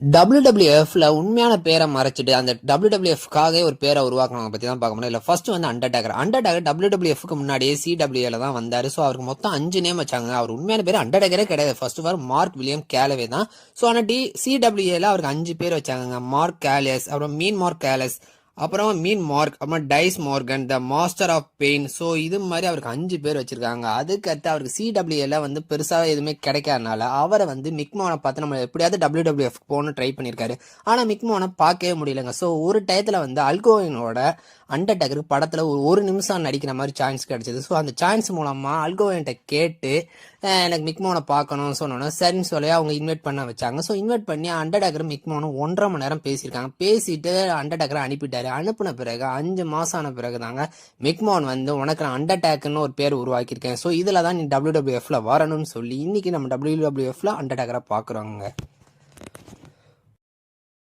WWFல உண்மையான பேரை மறைச்சிட்டு அந்த WWFக்காக ஒரு பேரை உருவாக்குனவங்க பத்தி தான் பார்க்க முடியும். இல்ல ஃபர்ஸ்ட் வந்து அண்டர்டேக்கர். அண்டர்டேக்கர் WWFக்கு முன்னாடியே CWAல தான் வந்தாரு. ஸோ அவருக்கு மொத்தம் 5 நேம் வச்சாங்க. அவர் உண்மையான பேர் அண்டர்டேக்கரே கிடையாது. ஃபர்ஸ்ட் வார் மார்க் வில்லியம் கேலவே தான். ஸோ ஆனால் CWAல அவருக்கு 5 பேர் வச்சாங்க. மார்க் கேலஸ், அப்புறம் மீன் மார்க் கேலஸ், அப்புறம் மீன் மார்க், அப்புறம் டைஸ் மார்கன், the master of pain. So இது மாதிரி அவருக்கு 5 பேர் வச்சிருக்காங்க. அதுக்கடுத்து அவருக்கு CWAல வந்து பெருசாக எதுவுமே கிடைக்காதனால அவரை வந்து மிக்மோனை பார்த்து நம்ம எப்படியாவது WWF போகணும்னு ட்ரை பண்ணியிருக்காரு. ஆனால் மிக்மோனை பார்க்கவே முடியலங்க. ஸோ ஒரு டயத்தில் வந்து அல்கோயினோட அண்டர்டேக்கருக்கு படத்தில் ஒரு நிமிஷம் நடிக்கிற மாதிரி சான்ஸ் கிடைச்சது. ஸோ அந்த சான்ஸ் மூலமாக அல்கோயின்ட்ட கேட்டு எனக்கு மிக்மோனை பார்க்கணும்னு சொன்னோன்னா சரின்னு சொல்லி அவங்க இன்வைட் பண்ண வச்சாங்க. ஸோ இன்வைட் பண்ணி அண்டர்டேக்கர் மிக்மோனும் 1.5 மணி நேரம் பேசியிருக்காங்க. பேசிட்டு அண்டர்டேக்கரை அனுப்பிட்டாரு. அனுப்பின பிறகு 5 மாதம் ஆன பிறகு தாங்க மிக்மோன் வந்து உனக்கு நான் அண்டர்டேக்கர்னு ஒரு பேர் உருவாக்கியிருக்கேன். ஸோ இதில் தான் நீ WWFல வரணும்னு சொல்லி இன்னைக்கு நம்ம WWFல அண்டர்டேக்கரை பார்க்குறோங்க.